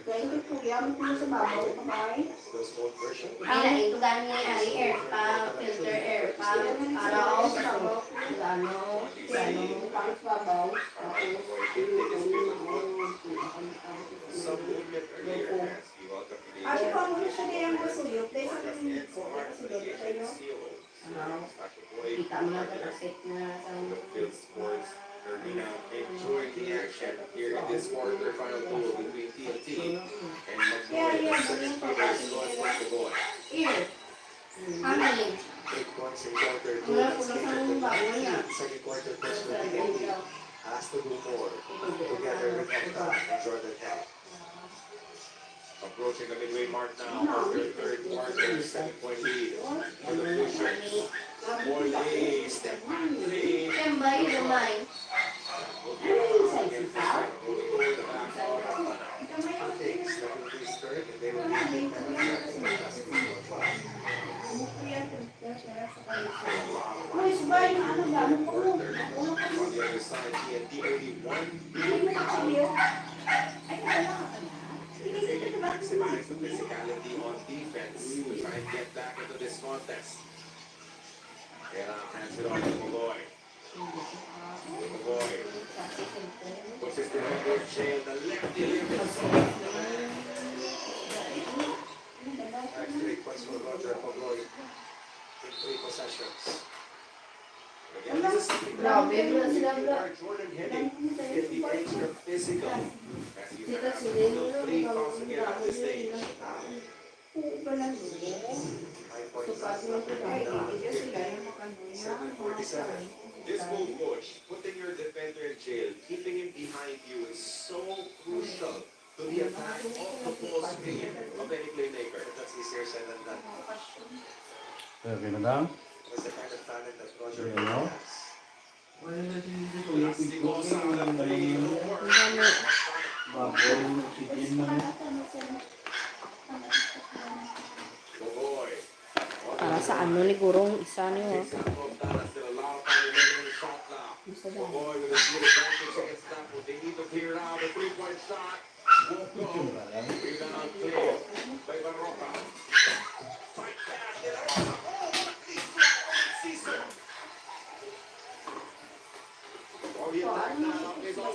Dahil ito kuya, mo sa babaw, kamay. Ito gani ay air pa, filter air pa, para ako sa Gano, tapos babaw, tapos iluto yung Ate, kung ano siya na yung masuyok, dahil sa kanyang ko, kasi doon kayo. kita mo lang sa set na Ferdinand enjoyed the action here in this quarterfinal duel between TNT and Magnolia. The second quarter is going for the boy. ear. Hangin. 8 points in quarter two. Wala Let's ko take lang it ang to bago the niya. second quarter plus for TNT. Has to do more together with Hector and Jordan Heck. Approaching the midway mark now of their third quarter, 7-point lead for the Blueshirts. Wally, step back three. Kembay, lumay. Uy, sabay na ano ba? Ano ko? On the other side, TNT only one Ay, mo kasabiyo. Ay, wala ka na. They can maximize the physicality on defense to try and get back into this contest. Kaya hands it off to Magoy. Magoy pushes the over jail, the lefty limits. Actually, points for Roger Magoy in 3 possessions. Again, this is something that Jordan Hennig can be extra physical. As you have still 3 fouls again at this stage. High points. 7:47. This goal push, putting your defender in jail, keeping him behind you is so crucial to the attack of the ball screen of any playmaker. That's easier said than done. Okay, madam. That's the kind of talent that Roger Yeah, no? has. Lastigosa on the three, no work. Bago, oxygen na. Boy. Para sa ano ni Gurong isa niyo. Takes out both Dallas, still a lot of time remaining in the shot clock. Boy with a good advantage against Stafford. They need to clear out a 3-point shot. Won't go. Rebound clear by Barroca. Fight back, De La Rosa. Oh, what is that? Cesar. Oh, the attack now is on.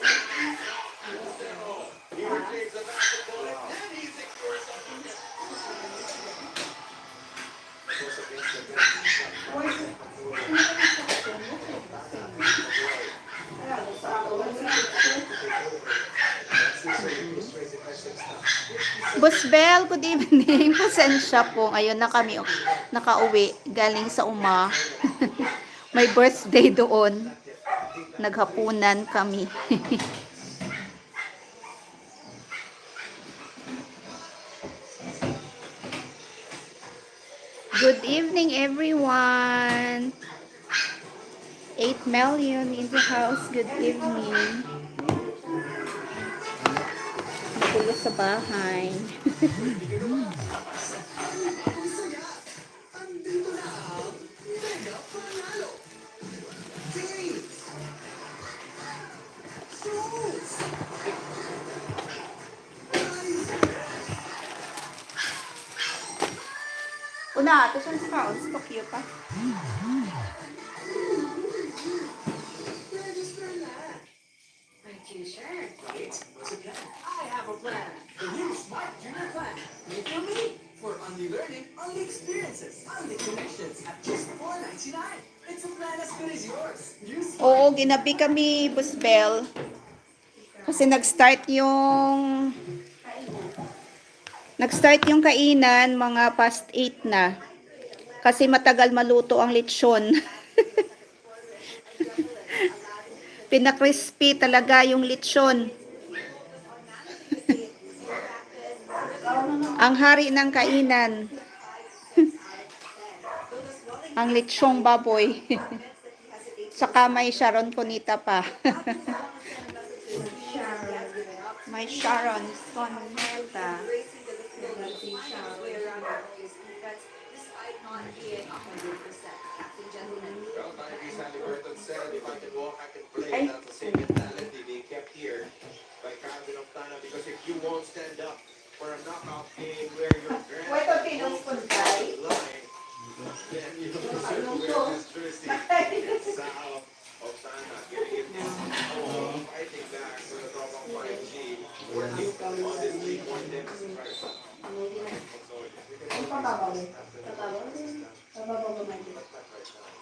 Lucero. He retrieve the basketball and he secures the bucket. Goes against the bench. Boss Bell, good evening. Pasensya po. Ayun na kami nakauwi galing sa Uma. May birthday doon. Naghapunan kami. Good evening, everyone. 8 million in the house. Good evening. Nagulo sa bahay. Una, ito sa kaon. Stock yun pa. Aren't you sure? Right? What's a plan? I have a plan. The new Smart Junior Plan. Make your money for only learning, only experiences, only connections at just $4.99. It's a plan as good as yours. New Smart. Oo, ginabi kami, Boss Bell. Kasi nag-start yung kainan, mga past 8 na. Kasi matagal maluto ang lechon. Pinakrispy talaga yung lechon. Ang hari ng kainan. Ang lechong baboy. Saka may Sharon Cunita pa. May Sharon Cunita. Well, Tyrese Haliburton said, if I can walk, I can play. That's the same mentality being kept here by Calvin Octana because if you won't stand up for a knockout game where your Why don't you know Spunday? line, then you deserve to wear this jersey. It's Sal Octana getting it fighting back for the top of 5G. Working on this 3-point deficit right now. Ang pababaw. Pababaw ba man dito?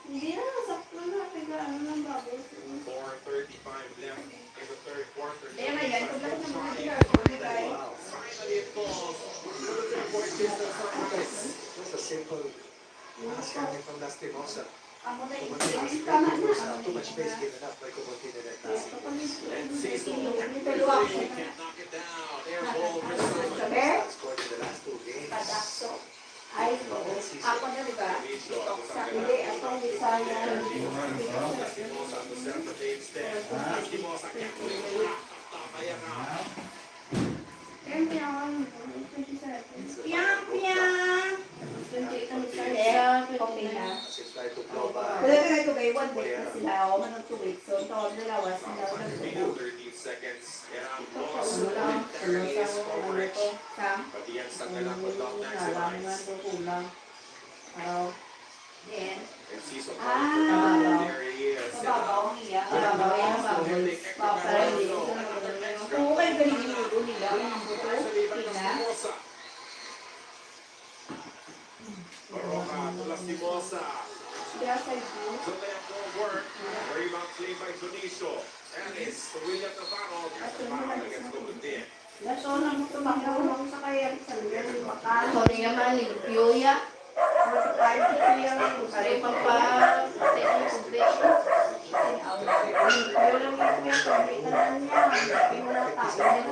Hindi na, sakto na. Kaya ano lang babaw. 4:35 left in the third quarter. Kaya na yan, kung lahat ng mga ginagawa, di ba? Finally it falls. For the 3-point distance sunrise. Just a simple pass coming from Lastimosa. Ako na yung Tama na. Too much space given up by Kumuntina that pass. And Cecil Pero ako, can't knock it down. Air ball return. sabi, Scored in the last 2 games. padakso. Ay, ako na, di ba? Ito, sa hindi, ako, Bisaya. Lastimosa to set up the big stand. Lastimosa can't win the block. Kaya nga. Piang, piang! Okay na. As it's tried to blow by. Wala ka na ito kayo, 1 week na sila. O, manong 2 weeks. So, tawag na lawas. Sila o nagtuto. 13 seconds. And I'm lost. Ano lang, ano There is sa ano Ulrich. ko, sa But the end stuck enough was not alam nga maximized. ito kulang. Then, And Cecil Ah. there he is. mababaw ang iya. Mababaw yan, mababaw. Para hindi ito nagagaling. Kung kayo galing yung ulo nila, ang buto, tina. Baroka to Lastimosa. Kaya sa ito, The left won't work. Rebound claim by Dionisio. And it's William Navarro. There's a foul against Golden Deer. laso na mo tumakdaw lang sa kaya sa lugar ni Bakal. Sorry naman, limpyoya. Kahit ito yung Pare pa pa, pati ang kubik. yung lang yung pagkitanan niya. Yung mga tao niya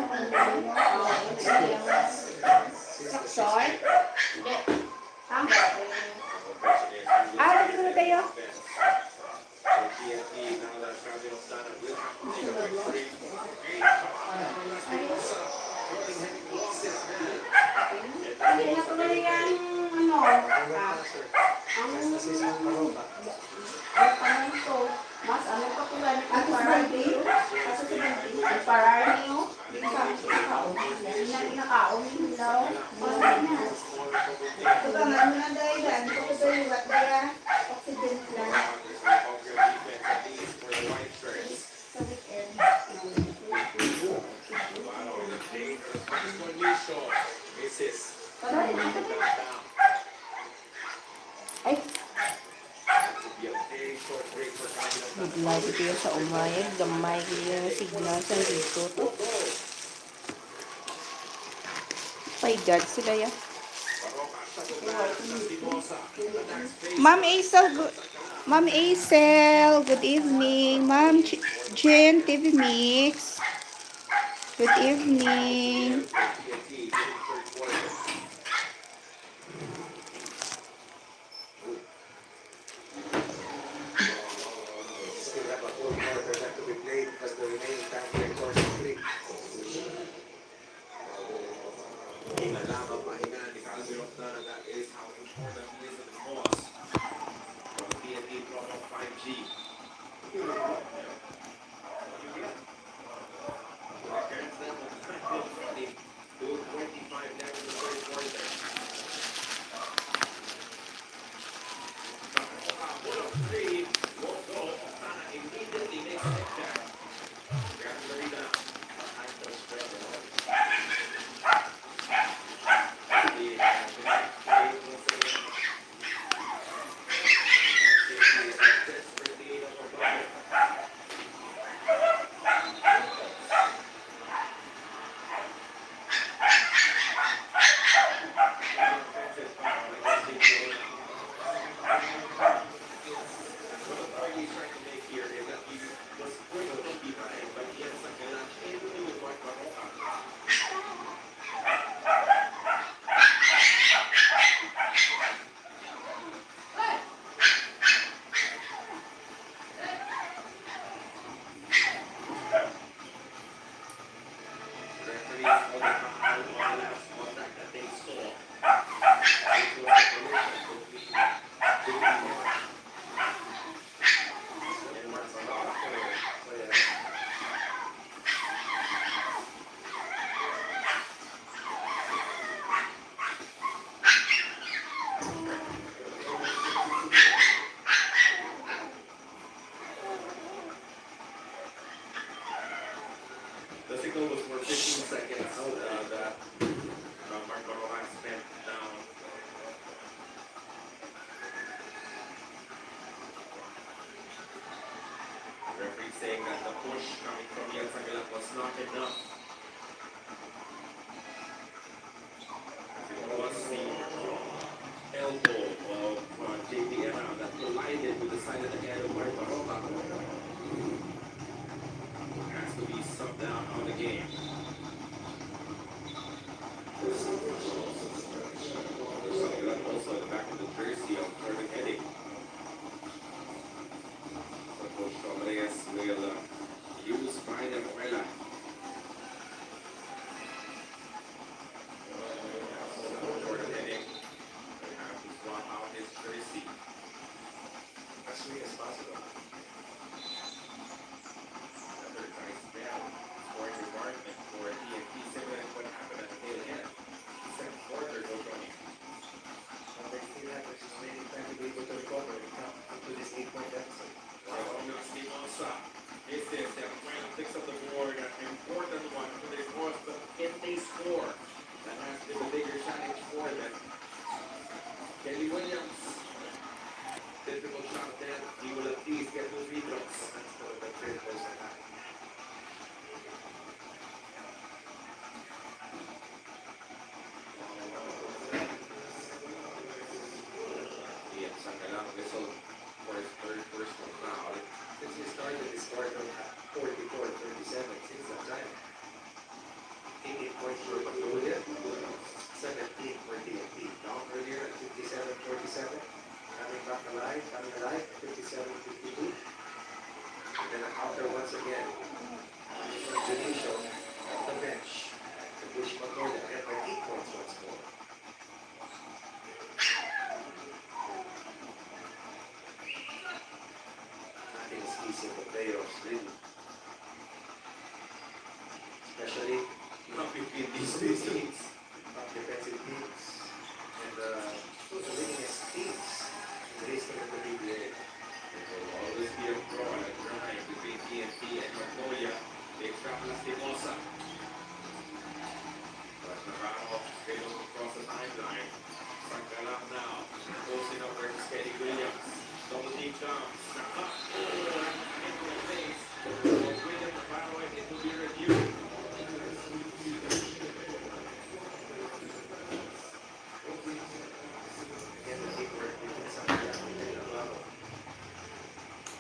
na Saksor? Hindi. Tama. Ah, dito na kayo. TNT now that Calvin Octana will have to take a quick three. Lastimosa. Jordan Henry lost his man. Hindi na tuloy yan, ano, ang Assistant Baroka. ano ito, mas ano pa pula ni Pararni, kasi si Pararni, hindi na kinakaon nila, wala na. Ito ba, ano na dahil yan, ito ko sa iwat kaya, accident lang sa weekend. Ay, Bigla dito sa umayag, gamay yung signal sa dito to. My God, sila yan. Ma'am Acel, good evening. Ma'am Jen, TV Mix, good evening. Still have a full quarter left to be played as the remaining time play course complete. That is how important he is to the boss. From TNT drop of 5G. back in the jersey of Northern Heading. So Coach Reyes will use Brian Morella. Northern Heading will have to swap out his jersey. As soon as possible. Another nice bell. Scoring requirement for TNT, similar to what happened at the tail end. Second quarter, no running. They still have this remaining time to be able to recover and come into this 8-point deficit. This is the final fix of the board, an important one for the course, but if they score, that has been a bigger challenge for them. Kelly Williams, difficult shot there, he will at least get 2 free throws. That's the great place to have. Ian Sangalang whistled for his third personal foul. Since we started this quarter at 44-37, since that time, 18 points for Mongolia, 17 for TNT. Down earlier at 57-47, coming back alive, 57-52. And then a counter once again. From Junicio off the bench to push Mongolia ahead by 8 points once more. Nothing is easy in the playoffs, really. Especially Not between these these two two teams. teams, top defensive teams, and the winningest teams in the history of the PBA. It will always be a draw and a grind between TNT and Mongolia. Big shot Lastimosa. But Navarro able to cross the timeline. Sangalang now. Closing up versus Kelly Williams. Double deep jump. Snap up. Into the face. William Navarro and it will be reviewed. Again, the teamwork between Santiago and Navarro.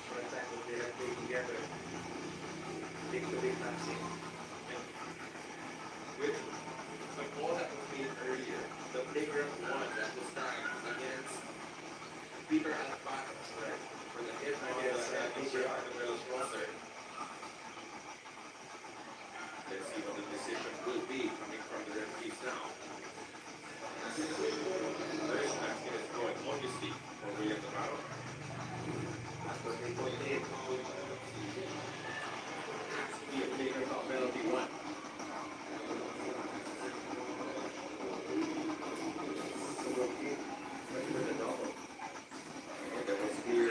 For a time that they have played together, big passing. With the ball that was made earlier, the bigger one that was timed against Peter Alfaro, right? For the hit on the Peter Arcabella's roster. Let's see what the decision will be coming from the referees now. First basket is going, obviously, for William Navarro. That was the point eight. Has to be a bigger foul penalty one. So we'll keep ready for the double. And there was clear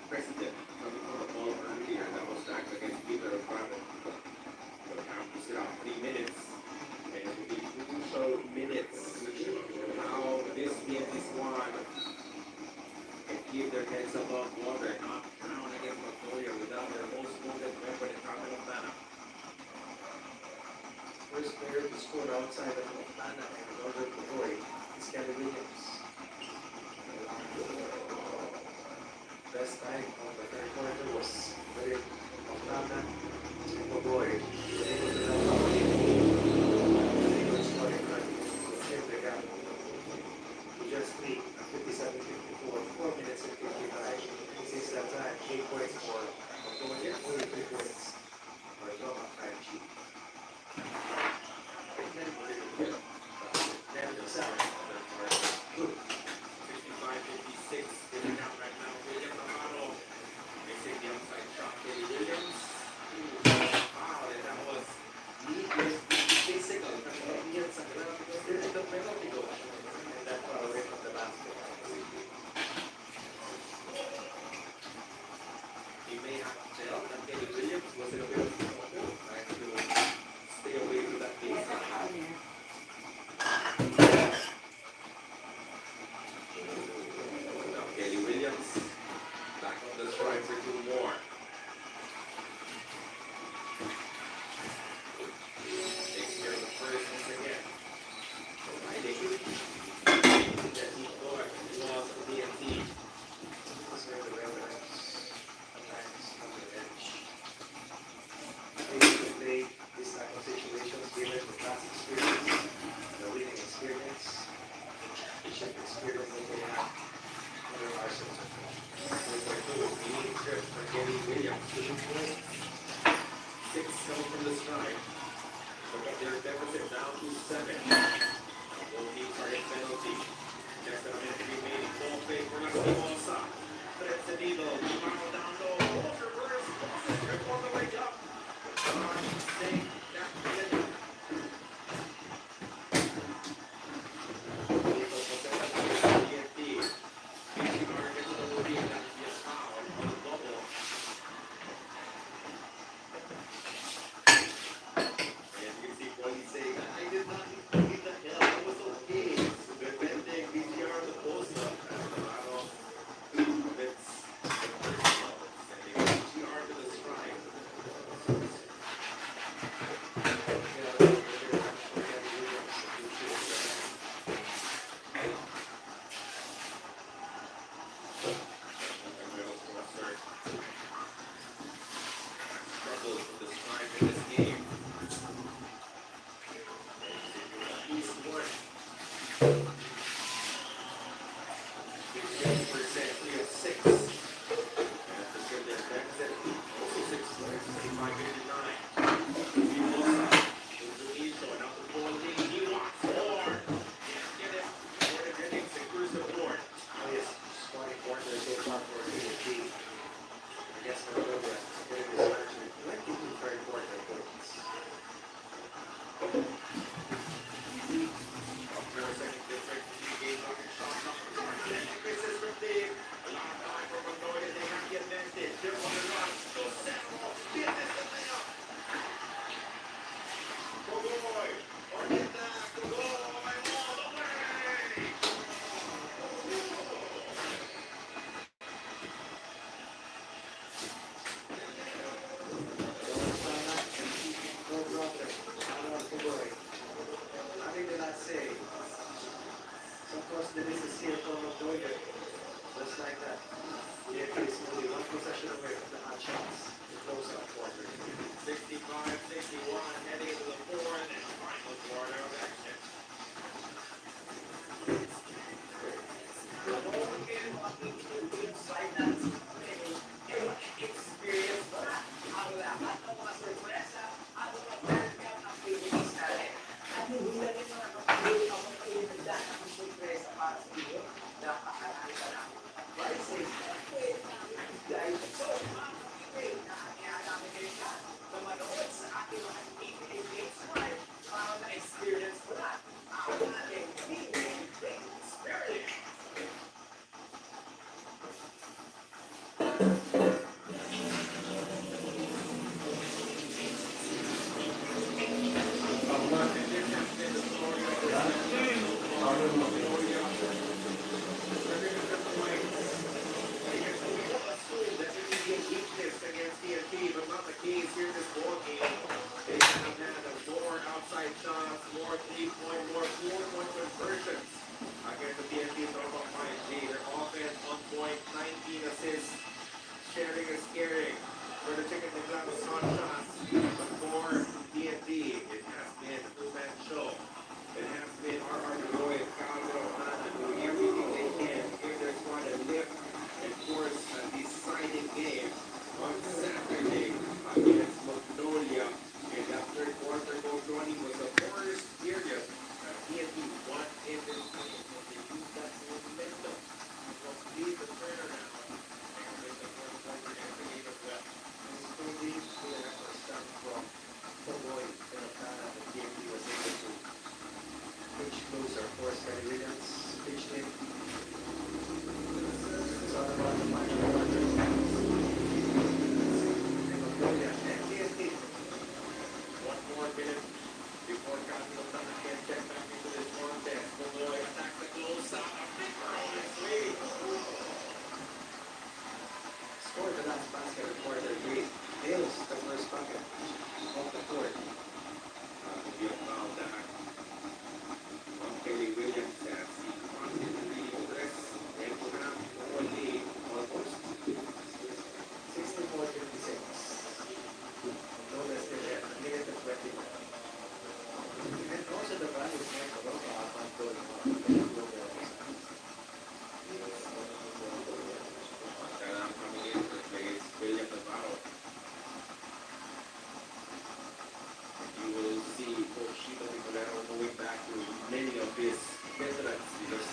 precedent coming from the ball earlier that was back against Peter Alfaro. But now to sit out 3 minutes. And it will be crucial minutes. How this PNT squad can keep their heads above water, not down against Mongolia without their most wanted weapon in Carmen Montana. First player to score outside of Montana and Northern Pinoy is Kelly Williams. Best time of the third quarter was with Montana and Pinoy. They were able to help out the team. They were scoring runs to shift the gap to just 3 at 57-54, 4 minutes and 55. Since that time, 8 points for Mongolia, only 3 points for Loma Chi. Then the second, 55-56, getting out right now. William Navarro missing the outside shot. Kelly Williams. Wow, and that was Against TNT, but not the case here this ball game. They have had more outside shots, more 3-point, more 4-point conversions against the TNT Norfolk ING. Their offense on point, 19 assists. Sharing is caring for the Chicken and Clap of shots. But for TNT, it has been a two-man show. It has been R.R. Roy and Calvin O'Hana doing everything they can to give their squad a lift and force a deciding game on Saturday against Magnolia. And that third quarter goal running was the first period that TNT won in this game. And they used that momentum to complete the turnaround. And with the fourth quarter entering in as well. These two teams will have to start from Pogoy and Ocana. The TNT was able to pitch close or force Kelly Williams, pitch in. It's all about the final quarter. And Magnolia and TNT. 1 more minute before Cardinal Sana can get back into this contest. Pogoy attacks the close out. A big on his way. Scored the last basket of quarter three. Nails the first bucket off the court. Be a foul that on Kelly Williams as he constantly press and to have a lead almost 64-56. No less than that. A minute and 20 more. And also the value is not about the half goal. Kailangan coming in to replace William Navarro. And you will see Coach Chito Nicolero going back to many of his veterans because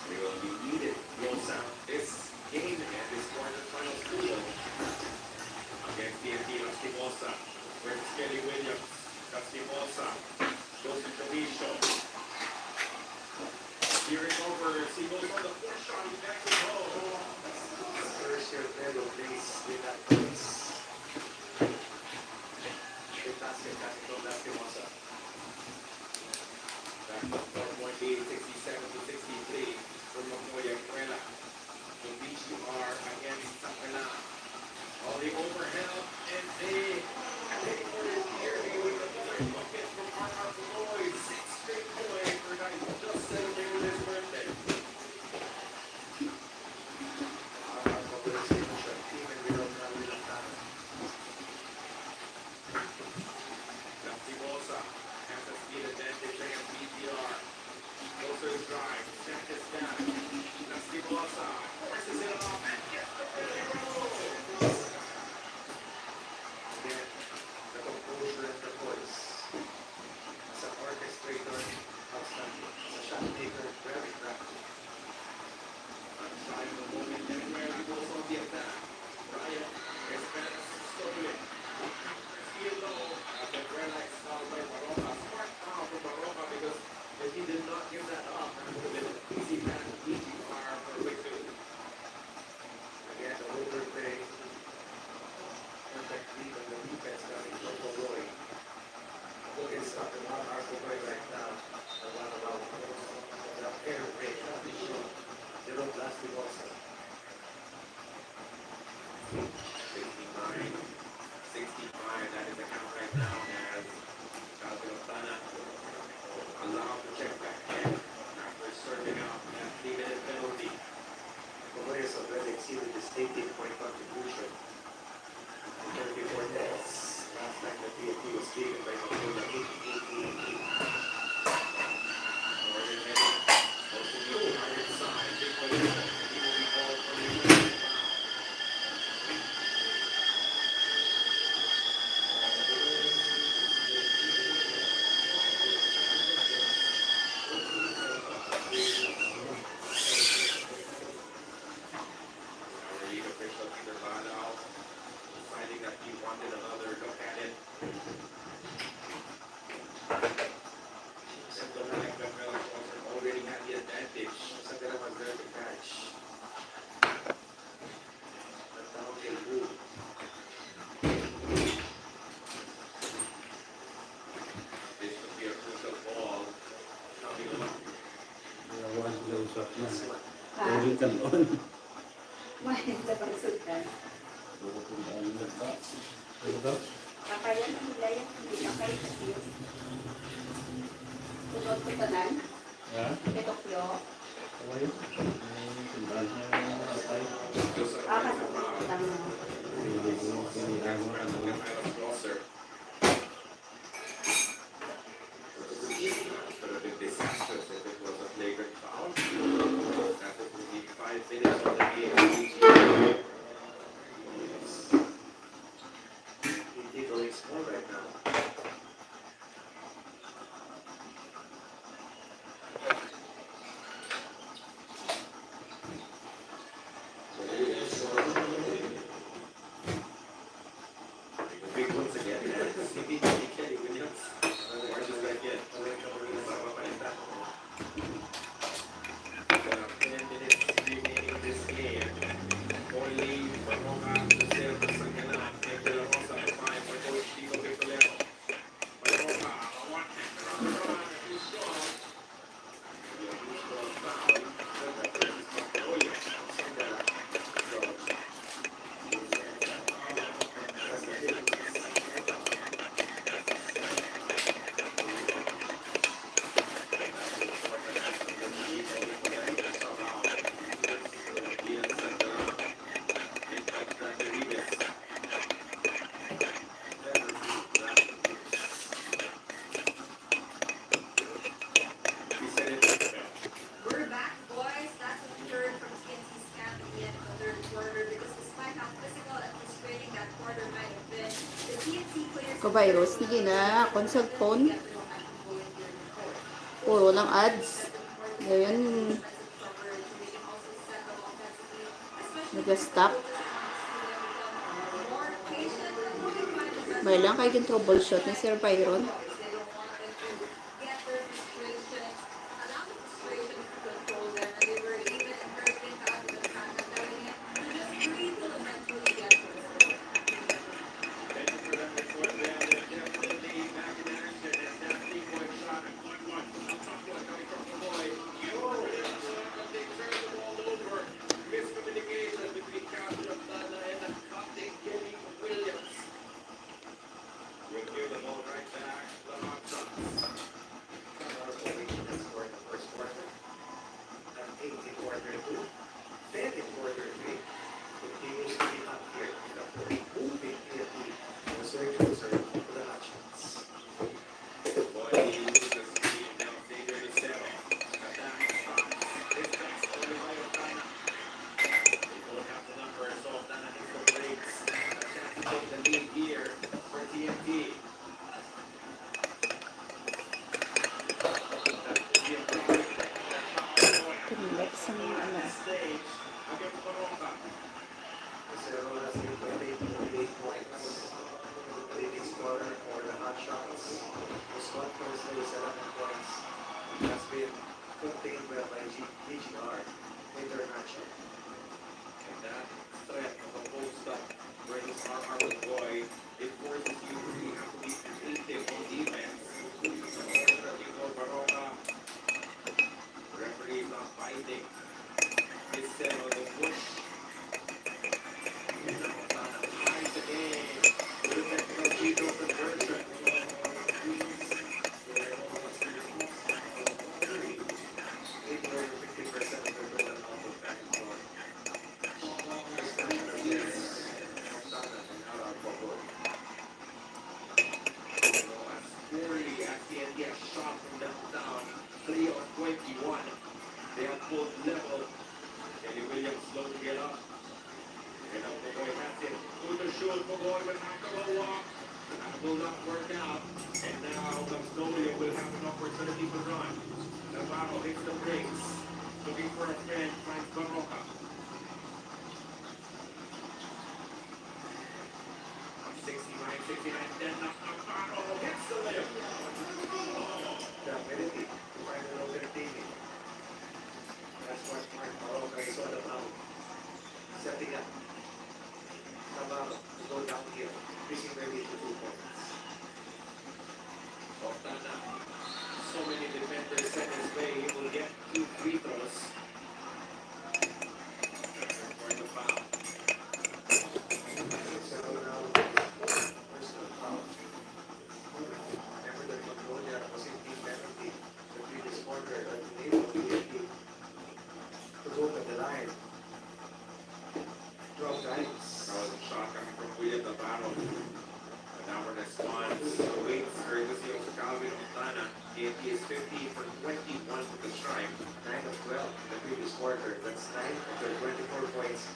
they will be needed close out this game and this quarterfinals duel against TNT Lastimosa versus Kelly Williams. Lastimosa goes to Treviso. Steering over, he goes on the fourth shot, he backs it home. First year fellow plays with that place. The basket coming from Lastimosa. Back up 4-point lead, 67-63 from Magnolia Cuela. So BGR against Sakala. All the overhelp and they take for it nearly with the third bucket from R.R. Floyd. 6 straight points for guys who just celebrated his birthday. Our mobilization team and without Ocana. Lastimosa has a speed advantage against BGR. Closer to drive, set this down. Lastimosa forces it off and gets the free throw. Again, the composure and the voice. As an orchestrator, outstanding. As a shot maker, very crafty. Outside the moment, everywhere he goes on the attack. Brian Esperas stolen. Steal low. After Grelax fouled by Baroka. Smart foul from Baroka because if he did not give that up, it would have been an easy pass to BGR for a quick two. Again, the over advantage. Sa ka naman girl to catch. Ang tawag kay Wu. This could be a crucial ball. Coming up. Ayawan sila usap na. Ha? Ulit ka noon. Mahal sa pagsultan. Pupuntaan na ba? Ano daw? Kakayan ang hilayan, hindi na kayo kasi. Sunod ko tanan, Ha? Tokyo. Kaway? Tundaan niya atay. Kasi utang mo. Hindi ko kailangan mo ano. Closer. Could have been disastrous if it was a flagrant foul. After 5 minutes of the game, Hindi going small right now. big ones again. Maybe Kelly Williams. Marcus Gasquet. 10 minutes remaining in this game. Only Barroca to serve the second half. And De La Rosa to find for Coach Tito Victorino. Barroca, a one-hand run. Too strong. Too strong foul. We're back, boys. That's what we heard from TNC's camp at the end of the third quarter. Because despite how physical and frustrating that quarter might have been, the TNC players Kavirus, hindi na. Consult phone. Puro lang ads. Ngayon, nag-stop. May lang kayo yung troubleshoot ni Sir Byron. get their frustration, allow the frustration to control them, and they were even encouraging fans in the back and telling it to just breathe till eventually get to it. Tumulak sa mga ano. Zero has 8 points. Leading scorer for the hot shots. Scott Thursday, 7 points. Has been contained well by GGR in their matchup. And that threat of a post-up brings our boy. It forces you to really have to be creative on defense. Looking for Barroca. Referee is not fighting. It's set on the push. And now Montana ties the game. With that Tito conversion. 50% of the total amount of basketball. Montana and Ara Bogor. Corey at the end gets shot from downtown. 3 of 21. They are both level. Kelly Williams slow to get up. And now Bogoy has it. To the shoot, Bogoy will have to go up. That will not work out. And now Magnolia will have an opportunity to run. Navarro hits the brakes. Looking for a friend, finds Barroca. 69, then Navarro hits the layup. The ability to find an alternative. Mark Maroka is all about setting up Navarro to go downhill, increasing their lead to 2 points. Fontana. So many defenders set his way. He will get 2 free throws. For the foul. So now, personal foul. Remember that Magnolia was in team penalty the previous quarter, but able to go to the line. Drop dives. That was a shot coming from William Navarro. But now we're response. Waits courtesy of Calvin Fontana. He is 15 for 21 with the strike. 9 of 12 in the previous quarter. That's 9 of their 24 points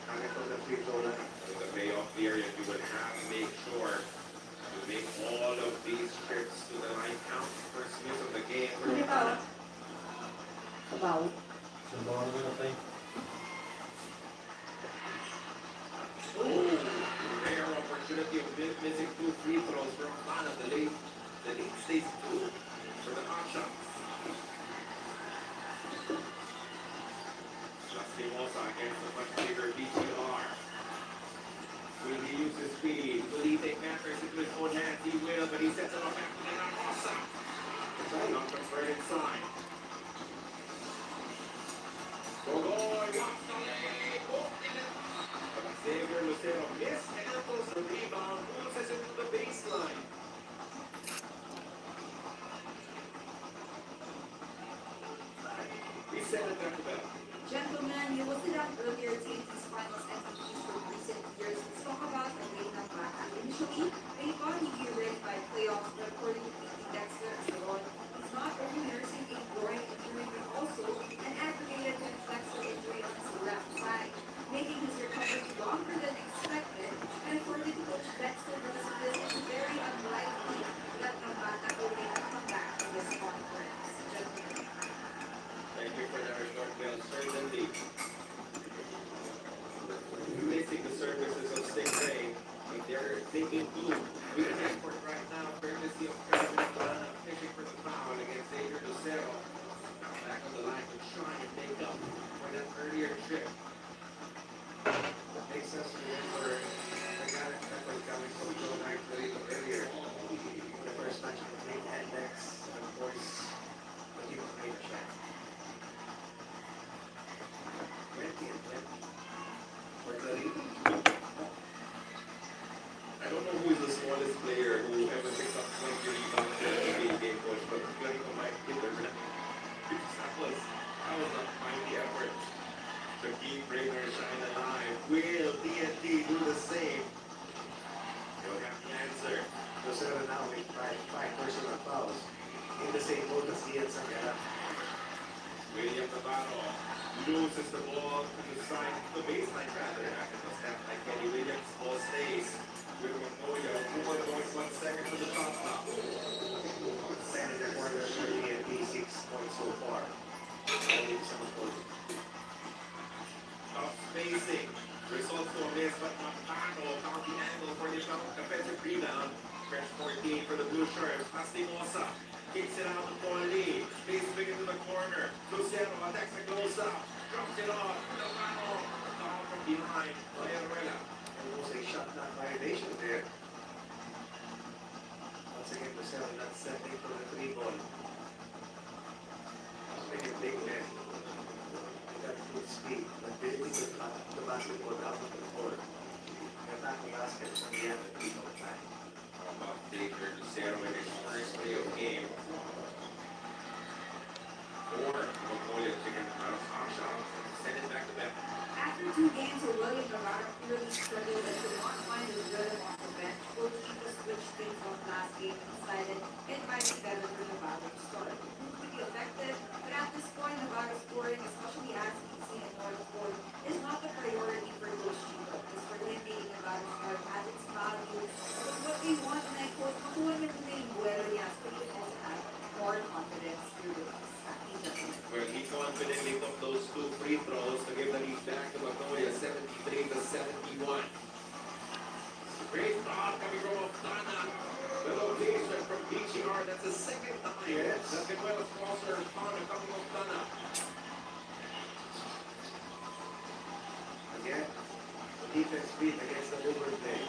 coming from the free throw line. With the payoff period, you would have to make sure to make all of these trips to the line count. First miss of the game for Hindi pa, Fontana. Sabaw. Sabaw na natin. Oh, rare opportunity of missing 2 free throws from Fontana. The lead stays 2 for the hot shots. Lastimosa against the much bigger BTR. Will he use his speed? Will he take matters into his own hands? He will, but he sets it off back to the Rosa. Non-converted sign. Gogoy, walks the leg. But Xavier Lucero mishandles the rebound, moves us into the baseline. We send it back to back. Gentlemen, you listed out earlier TNT's finals MVPs for recent years. Let's talk about the late back. Initially, they thought he'd be ready by playoffs, but according to Pete Dexter Salon, he's not only nursing a groin injury, but also an aggravated flexor injury on his left side, making his recovery longer than expected. And according to Coach Dexter, this is very unlikely that Nambata will make a comeback in this conference. Gentlemen. Thank you for that report, Bill. Certainly, missing the services of Stingray. They're thinking blue. We can report right now, courtesy of President Lana, fishing for the foul against Xavier Lucero. Now back on the line to try and make up for that earlier trip. Makes us remember the guy that was coming from Joe Knight earlier. The first match of the Nate Index, and of course, the team of Nate Shack. 20 and 20. For the lead. I don't know who is the smallest player who ever picks up 20 rebounds in an NBA game, coach, but Clarico might hit the rim. Because that was a mighty effort. Shaquille Brainer shine alive. Will TNT do the same? You'll have the answer. Lucero now with five personal fouls in the same boat as Ian Sangara. William Navarro loses the ball to the side, the baseline rather, after the step by Kenny Williams. Ball stays with Magnolia. 2.1 seconds to the shot clock. Senator Warner for TNT, 6 points so far. Only some goals. Tough spacing. Results to a miss, but Navarro found the angle for the offensive rebound. Fresh 14 for the Blue Shirts. Lastimosa kicks it out to Paul Lee. Space big into the corner. Lucero attacks and goes up. Drops it off. Navarro down from behind. Mayorela. Almost a shot not violation there. Once again, Lucero not setting for the 3 ball. Making big men. They got good speed, but they need to cut the basketball out of the court. The attacking basket is on the end of the time. How about Xavier Lucero in his first play of game? 4 Magnolia chicken out of hot shot. Send it back to them. After 2 games where William Navarro really struggled and could not find his rhythm off the bench, Coach Chico switched things up last game and decided it might be better for Navarro to start. It proved to be effective, but at this point, Navarro scoring, especially as PC and North Ford, is not the priority for Coach Chico. As for him being Navarro start has its value, but what we want, and I quote, makuha niya muna yung buwelo niya so he can also have more confidence through this. Well, he confidently took those 2 free throws to give the lead back to Magnolia, 73-71. Great thought coming from Oftana. The rotation from BGR, that's the second time. Yes. That Manuel Foster found a couple of Oftana. defense beat against the overplay.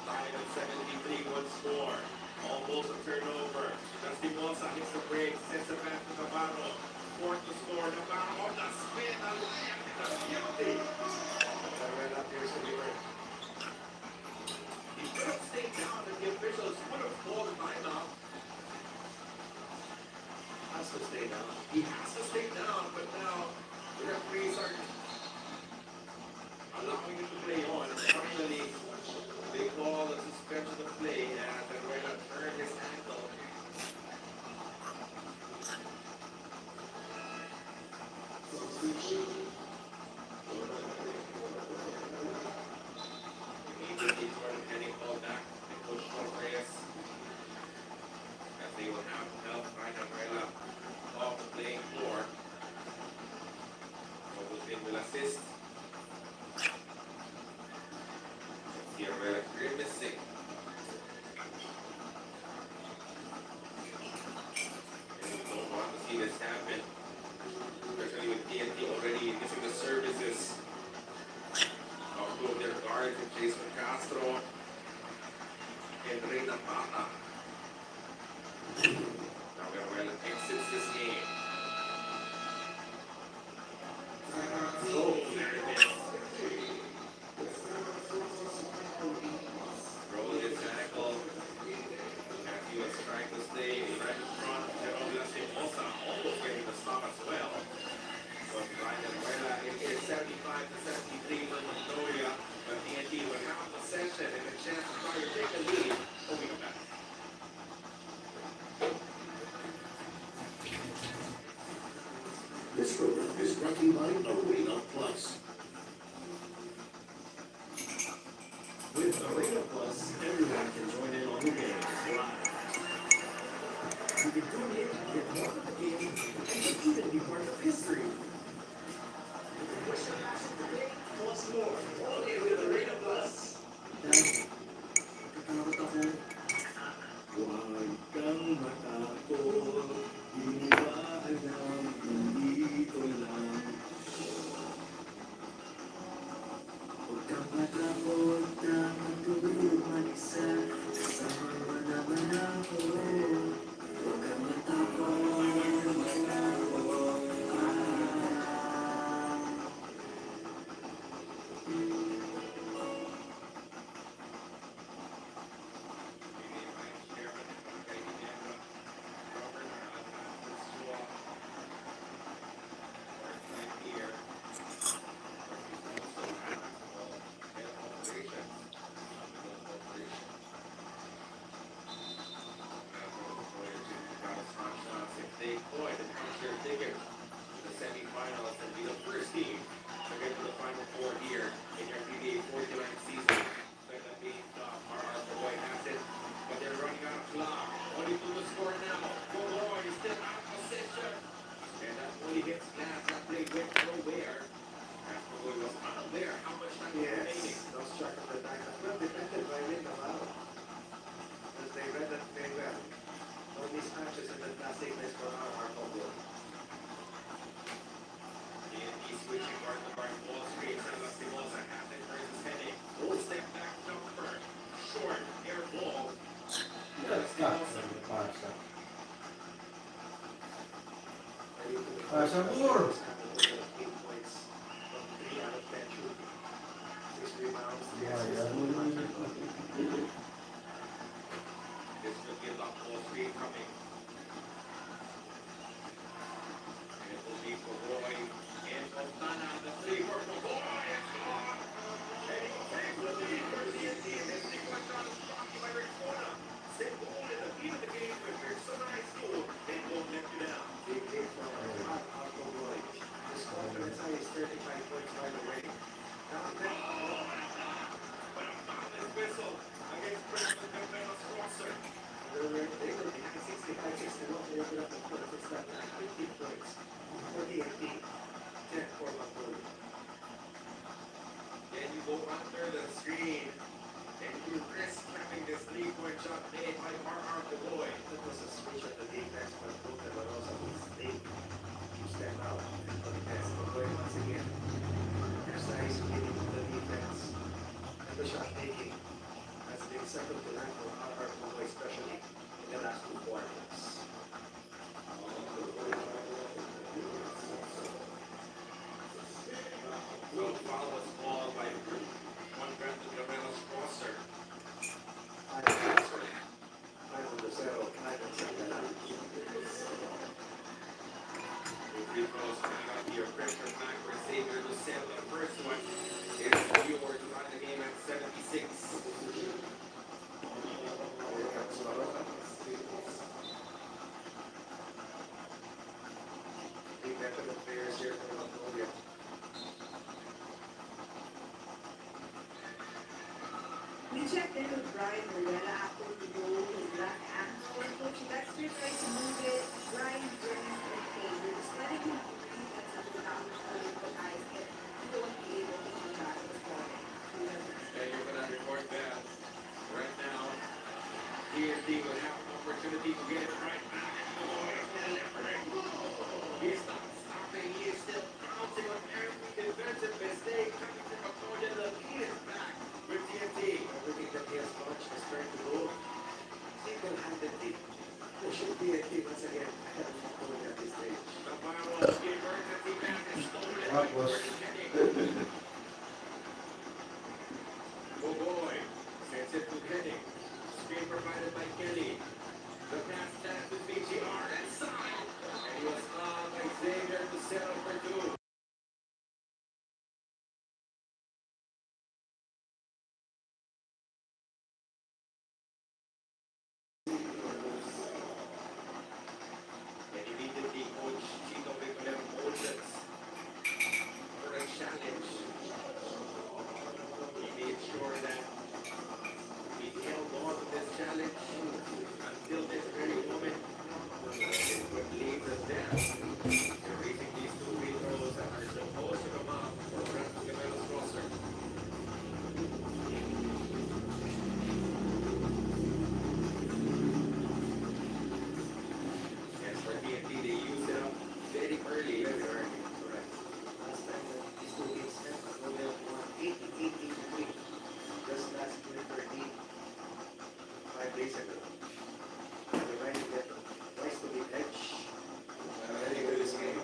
Tied at 73, one score. Almost a turnover. Espinosa hits the break, sends it back to Navarro. Fourth to score. Navarro on the spin. A layup and a guilty. Taruela appears to be right. He could have stayed down and the officials would have called a timeout. Has to stay down. He has to stay down, but now the referees are allowing him to play on. And finally, they call a suspension of play and Taruela turned his ankle. Immediately started getting called back and Coach Torres as they will have to help Taruela off the playing floor. Augustin will assist. Taruela grimacing. And we don't want to see this happen. Especially with TNT already missing the services of two of their guards, Jason Castro and Reyna Pata. Now Taruela exits this game. So, there it is. Rolled his ankle as he was trying to stay right in front of Jerome Lastimosa, almost getting the stop as well. But Ryan Taruela is 75 to 73 for Montoya, but TNT will have the session and a chance to try to take the lead. We'll be back. This program is brought to you by Arena Plus. With Arena Plus, everyone can join in on the game live. You can tune in, get more of the game, and even be part of history. You can wish your passion today, plus more, only with Arena Plus. Nakatakot ako. Huwag kang matakot. Hindi ba alam, nandito lang. Huwag kang matakot na matulog mag-isa. Kasama mo naman ako. Huwag kang matakot, matakot ka. Semifinals and be the first team to get to the Final Four here in your PBA 49th season. But that being RR Boy has it, but they're running out of clock. Only two to score now. Boy is still out of position. And that only hits glass. That play went nowhere. As Boy was unaware how much time was remaining. Yes, no struck of the time. Well defended by Lynn Navarro. As they read that very well. No mismatches in the classic list for our goal. TNT switching guard to guard Wall Street. San Lastimosa has it versus Henning. Full step back jumper. Short air ball. Lastimosa. Sabor! 8 points from 3 out of 10 shooting. 6 rebounds, 3 Yeah, assists. This will give up Wall Street coming. And it will be for Roy and Fontana. The three for Roy. It's gone. And he takes the lead for TNT. And this thing went down blocked by Rick Corona. Set goal in the lead of the game with Rick Sonai's goal. They won't let you down. Big hit from Alco Roy. His confidence high is 35 points by the way. Now 10. But a foul whistle against Preston Cambelos Crosser. They will be 65-61. They open up the court. It's not 15 points for TNT. 10 for Montoya. Then you go under the screen and you risk having this 3-point shot made by R.R. Boy. That was a switch of the defense, but both the Barossa mistake to step out and contest. But once again, their side the first one. It's Gilmore to tie the game at 76. Here comes Baroka. The veteran players here from Mongolia. We checked in with Brian Morella after the goal with Black Anchor. Coach Dexter tried to move it. Brian Jones okay. We're just letting him breathe and settle down before we put eyes in. He won't be able to do that this morning. And you're going to report that right now. TNT will have an opportunity to get it right back. He's not stopping. He is still bouncing on every defensive mistake coming from Mongolia. The lead is back with TNT. Everything that he has launched is trying to go single-handedly. There should be a team once again ahead of Mongolia at this stage. The final emergency man is stolen by That was- Kenny. Oh boy, sends it to Kenny. Screen provided by Kenny. The pass stands with BGR inside. And he was fouled by Xavier to settle for two. And immediately coach Chito Bicolero motions for a challenge. He made sure that he held on to this challenge until this very moment. What leads us there to raising these two free throws that are supposed to come up for Franco Cabelos roster. As for TNT, they used it up very early. Very early, correct. Last time that these two games met, Mongolia won 88-83. Just last winter league, 5 days ago. They're trying to get twice to the edge. Ready for this game.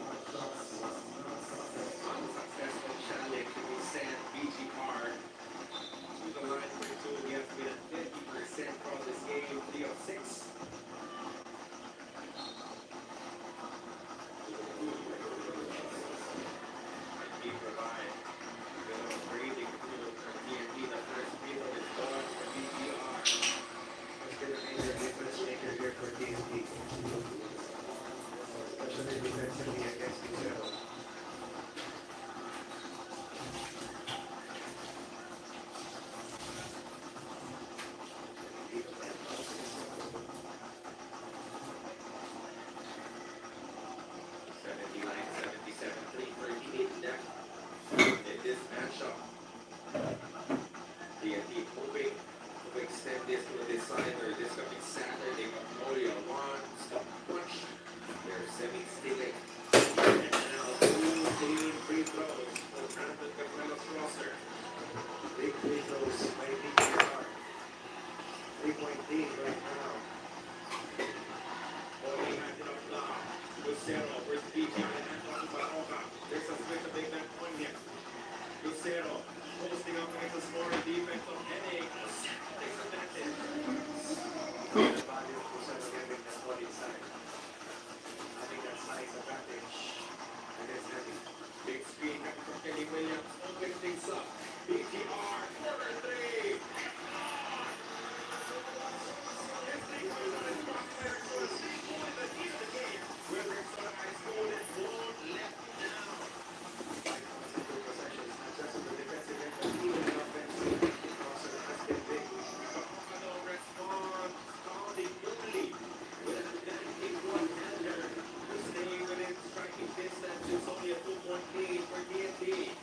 Unsuccessful challenge to be sent BGR to the line for two. He has been at 50% from this game, 3 of 6. He provide a little breathing room for TNT. The first free throw is gone for BGR. It's been a major difference maker here for TNT. Especially defensively against Lucero. In this matchup, TNT hoping to extend this to a decider this coming Saturday. Mongolia wants to push their semi-stealing. And now two clean free throws for Franco Cabelos roster. Big free throws by BGR. 3-point lead right now. Holding hand it up now. Lucero versus BGR and hand off to Baroka. There's a switch of big man on him. Lucero posting up against the scoring defense of NA. Takes advantage. The value of Lucero getting that ball inside. Having that size advantage against Heavy. Big screen coming from Kenny Williams. Open things up. BGR, corner three. Whether it's on high school, it's won't let you down. Two possessions, not just in the defensive end, but even in offense. Crosser has been big. Baroka responds accordingly with an advantage one-hander. Staying within striking distance, it's only a 2-point lead for TNT.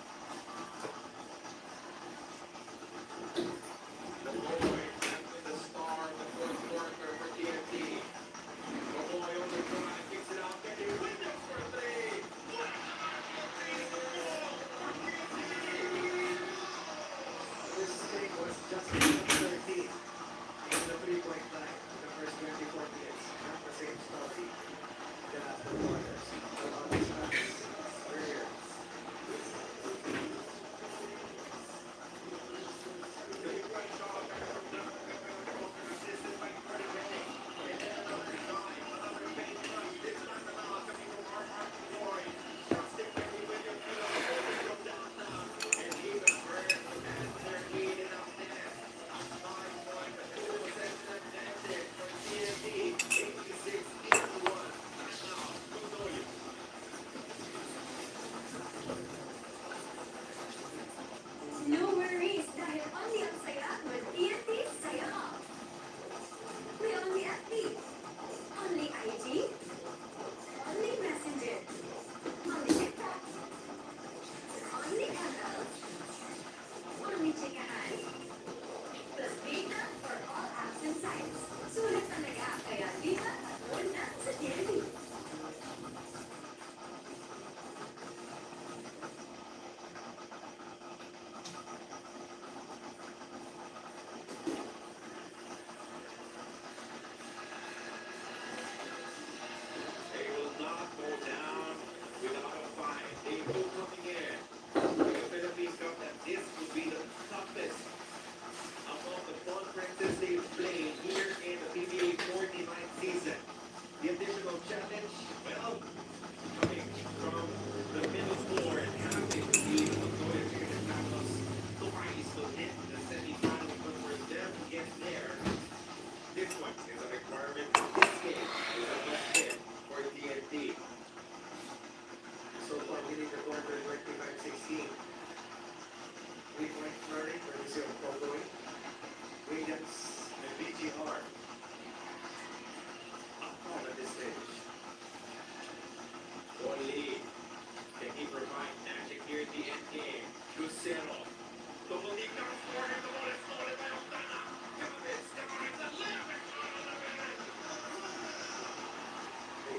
The boy has been the star of the fourth quarter for TNT. The boy on the drive kicks it out. Kenny Williams for three. This thing was just 13 in the 3-point line in the first 24 minutes. Not the same story in the last 2 quarters. How about these stats earlier?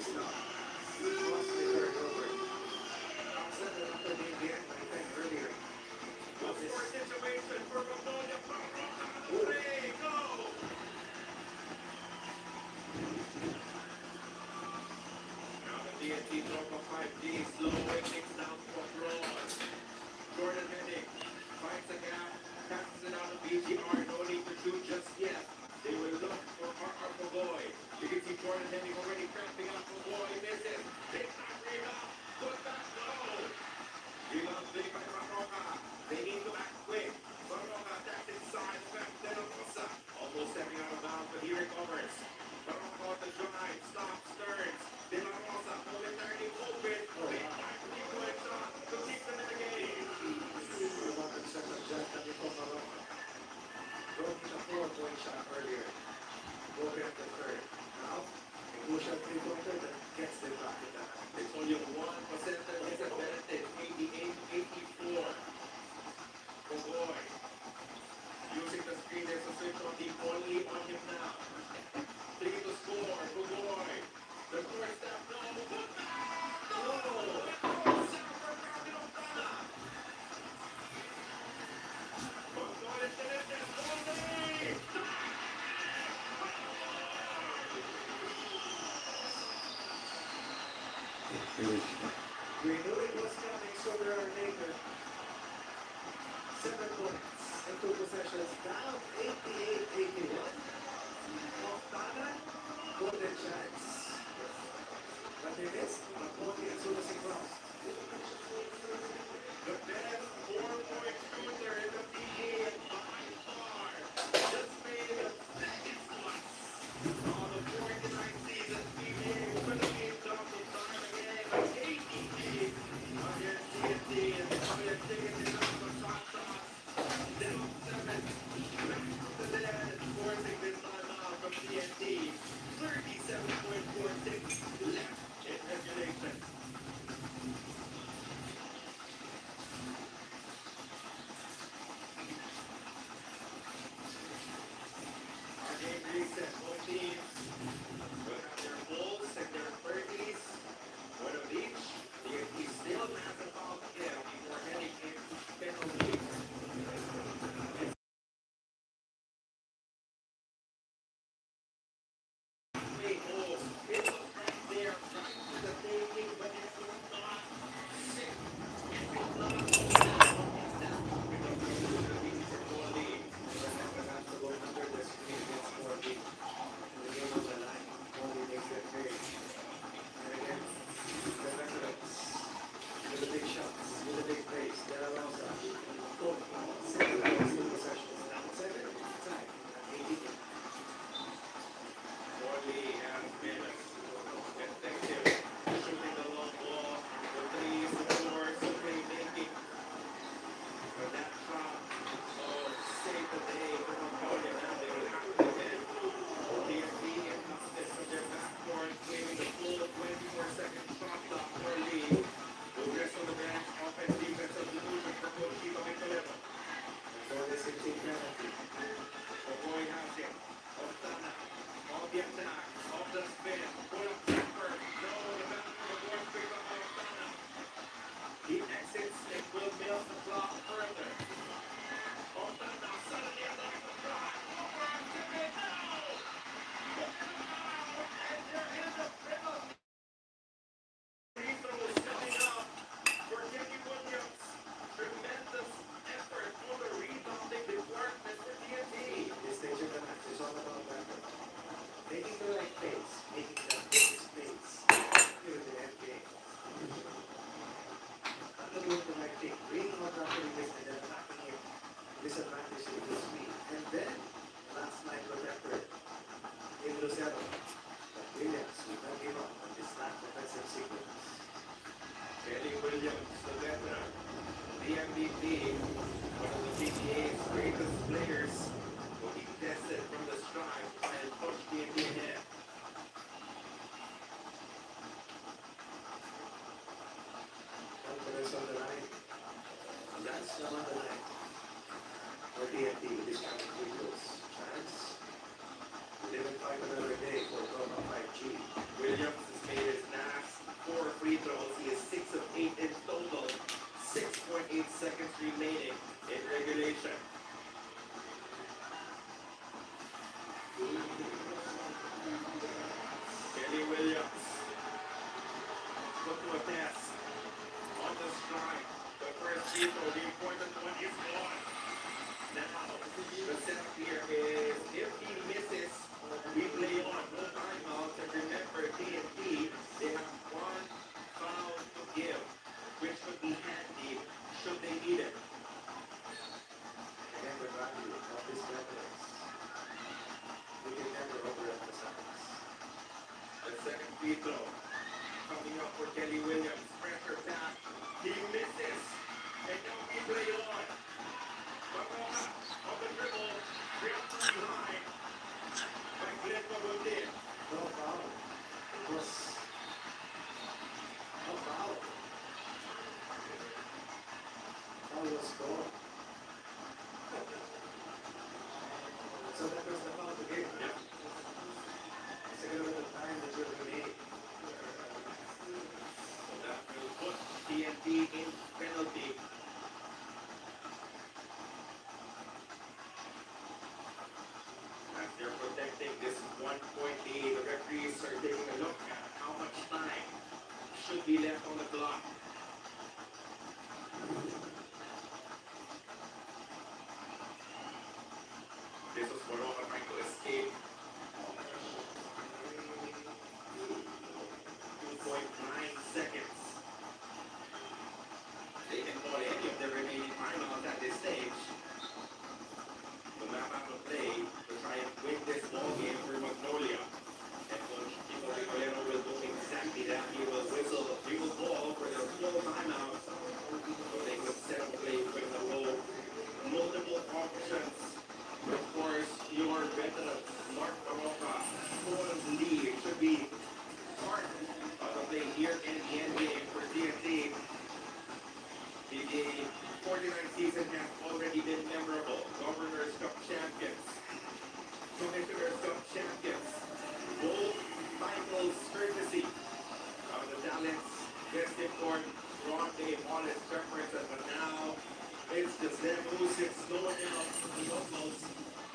now. Cross the third over. Outside the upper game here, like I said earlier. Look for a situation for Magnolia. Three, go! Now the TNT throw for 5G. Slow way kicks down for Broad. Jordan Hennig finds the gap. Passes it out to BGR. No need to shoot just yet. They will look for R.R. Pagoy. You can see Jordan Hennig already cramping up. Pagoy misses. Takes that rebound. Put back low. Rebound played by Baroka. They need to act quick. Baroka attacks inside. Back to Rosa. Almost stepping out of bounds, but he recovers. Baroka on the drive. Stops Stearns. De La Rosa momentarily open. Big time. Three-point shot to keep them in the game. Broken the 4-point shot earlier. Broken at the third. Now, a crucial 3-pointer that gets them back in the half. It's only 1% disadvantage. 88-84. Pagoy. Using the screen, there's a switch on deep. Only on him now. Three to score. Pagoy. The first step. No. Put back. No. Super Captain O'Donnell. Pagoy is in it. There's only. We knew it was coming sooner or later. 7 points and 2 possessions down 88-81. Montana, golden chance. But they missed, but only as soon as he crossed. The best 4-point shooter in the PA by far. Just made it second twice. On the 49 season, PA will be double time again. ATP against TNT and Soviet taking it out for shot shots. Then on 7, back to the net, forcing this time out from TNT. 37.46 left in regulation. Our game reset. Both teams will have their bulls and their birdies. One of each. TNT still has a foul to give before heading into penalty. Wait, oh, it was right there, right to the taking, but it was not. Shit. It was not. For goalie. Remember not to go under the screen against 4 deep. The game on the line. Only makes it big. And again, the veterans. With the big shots, with the big plays. De La Rosa. 7 points, 2 possessions. Now 7, tied at 82. Morley has been effective shooting the long ball. The threes, the fours, the playmaking. But that shot, save the day for Mongolia. Now they will have to defend. TNT incompetent from their backcourt, claiming the full 24-second shot clock for lead. The rest of the bench, offense, defensive illusion for Coach Ivo Micoleta. For this 15 penalty. Pagoy has it. Ostana. On the attack. Off the spin. Pull up Pepper. No, the back of the board picked up by Ostana. He exits and will milk the clock further. Ostana suddenly allows the drive. Over to it now. And they're in the middle. Free throws coming up for Kenny Williams. Tremendous effort for the rebounding department for TNT. This stage of the match is all about effort. Making the right plays, making the biggest plays. Here in the end game. Not doing the right thing, reading what referee is and then attacking it. Disadvantage to the speed. And then, last night protector in Lucero. But Williams will not give up on this last defensive sequence. Kelly Williams, the veteran, the MVP, one of the PGA's greatest players, will be tested from the stripe and push TNT ahead. Confidence on the line. That's not on the line. For TNT with this kind of free throws. Chance. Live and fight another day for Roma 5G. Williams has made his regulation. Kelly Williams put to a test on the strike. The first free throw, the important one is gone. Now, the setup here is if he misses, we play on no timeouts. And remember, TNT, they have one foul to give, which could be handy should they need it. Remember, value of this reference. We can never overemphasize. The second free throw coming up for Kelly Williams. Pressure tap. He misses. And now we play on. Baroka on the dribble. Real line. By Glenn Mabutin. No foul. It was no foul. Foul was scored. So that was the foul to give. Yep. Second of the time that you're remaining. So that will put TNT in penalty. As they're protecting this 1-point lead, the referees are taking a look at how much time should be left on the clock. This was Morocco trying to escape. 2.9 seconds. They can call any of the remaining timeouts at this stage. The map out of play to try and win this ball game for Magnolia. And Coach Kiko Ricolero will do exactly that. He will ball for their full timeout. So they could set up play with the roll. Multiple options. Of course, your veteran, Mark Baroka, Cole's lead should be part of the play here in the NBA for TNT. The 49 season has already been memorable. Governor's Cup champions, Commissioner's Cup champions, both titles courtesy of the talents, best in court, Ron Day, Wallace preferences, but now it's just them who sits no one else. The locals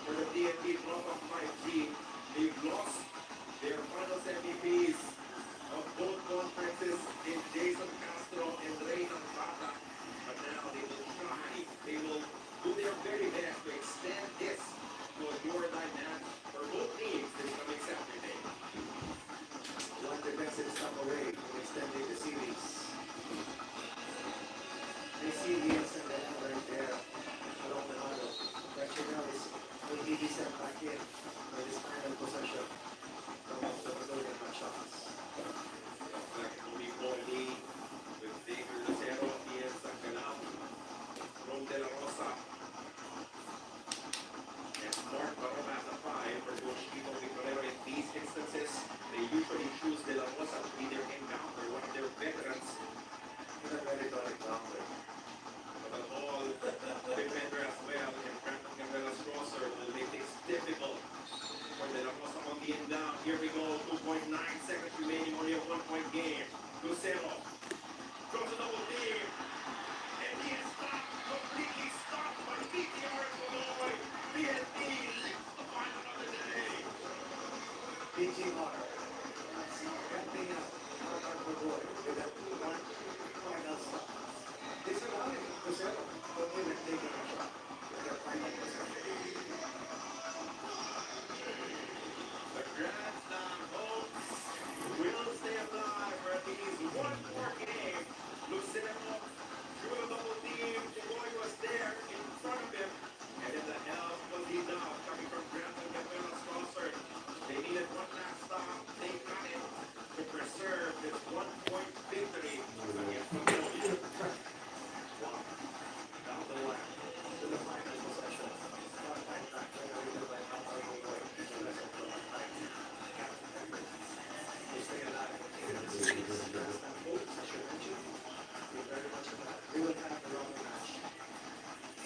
for the TNT drop off 5G. They've lost their finals MVPs of both conferences in Jason Castro and Reynan Bata. But now they will try, they will do their very best to extend this to a door-die match for both teams this coming Saturday. One defensive stop away from extending the series. They see the instant that right there along the huddle. Pressure now is will be sent back in for this final possession from the Magnolia hot shots. Like it will be Paul Lee with Xavier Lucero, Ian Sangalao, Rome De La Rosa, and Mark Baroka as a 5 for Coach Kiko Ricolero. In these instances, they usually choose De La Rosa to be their encounter, one of their veterans. Not very tonic counter. But a ball defender as well, and Brandon Gabriel Schlosser will make things difficult for De La Rosa on the end down. Here we go, 2.9 seconds remaining, only a 1-point game. Lucero goes to double team, and he is stopped, completely stopped by PTR Poloy. PNP lifts to find another day. PGR. Ramping up our boy with that one final stop. This allowed him to settle when we were taking a shot with their final possession. The Grand Slam hope will stay alive for at least one more game. Lucero threw a double team. Roy was there in front of him. And in the help was enough coming from Brandon Gabriel Schlosser. They needed one last stop. They got it to preserve this 1-point victory against Mongolia. Down the line to the final possession. One time back generated by Alpha Boy and the rest of the line. They stay alive in the series. Last time both, as you mentioned, we very much about we will have the wrong match.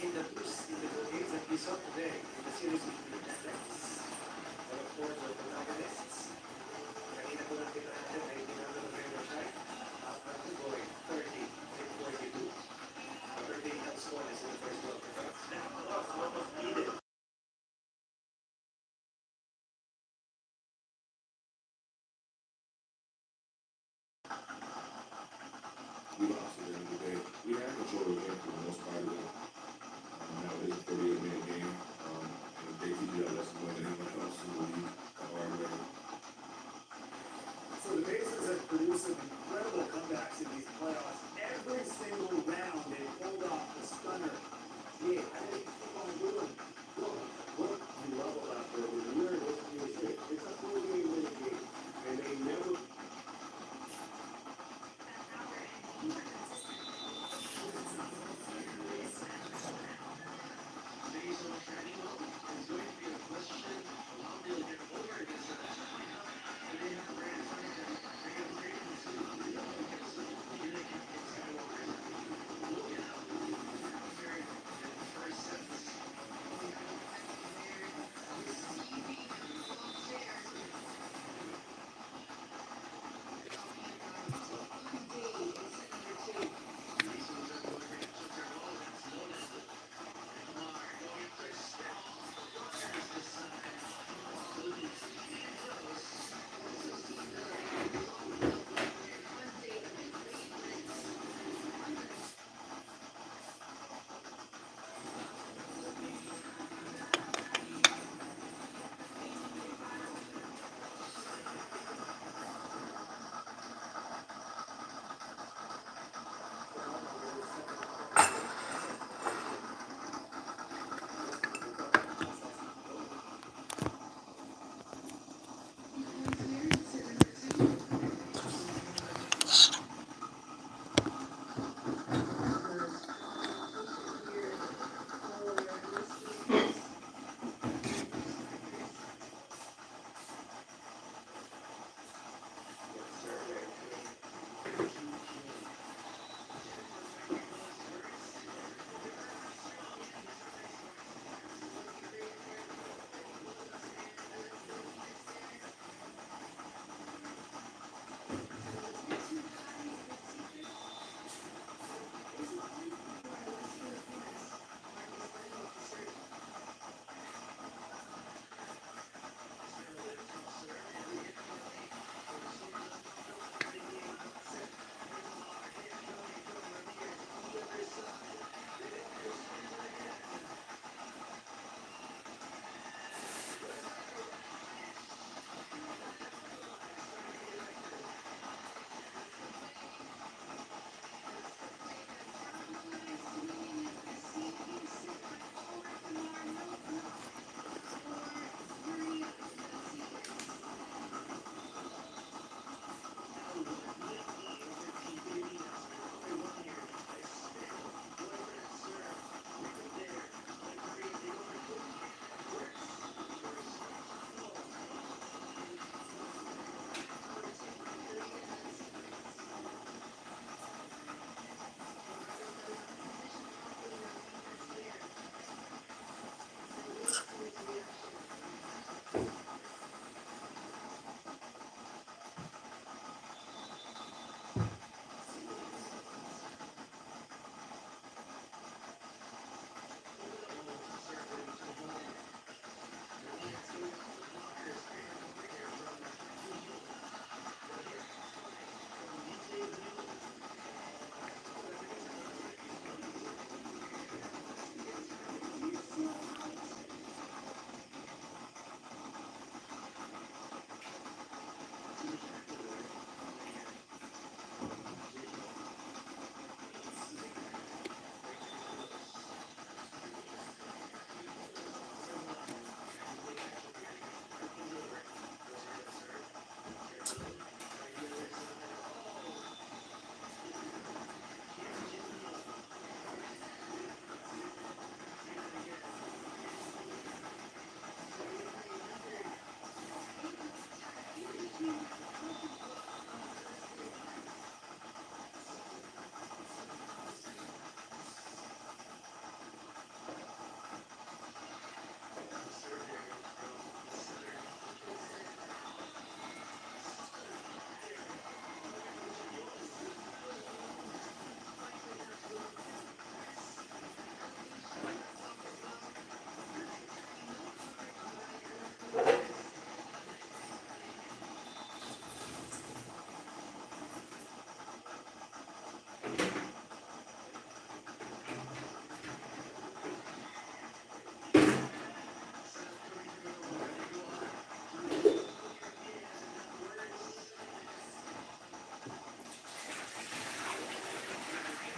In the two games that we saw today, in the series between the Athletics, and of course the protagonists, kanina ko lang kita natin ay tinanong ng Raymond Shai, Alpha Boy 30 and 42. 13 outscored in the first 12 minutes. Now, we lost at the end of the day. We had control of the game for the most part of it. Now it is a 48-minute game. And they teach you that lesson more than anyone else in the league the hard way. So the Pacers have produced some incredible comebacks in these playoffs. Every single round they pulled off the stunner. Yeah, I think keep on doing. What you love about them is you learn what you say. It's a 48-minute game. And they never Based on training, it's going to be a question of how they'll get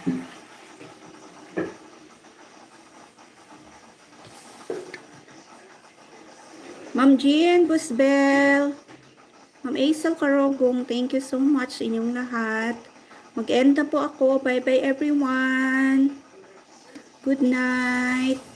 Ma'am Jean Busbel, Ma'am Aisel Karogong, thank you so much sa inyong lahat. Mag-end na po ako. Bye-bye everyone. Good night.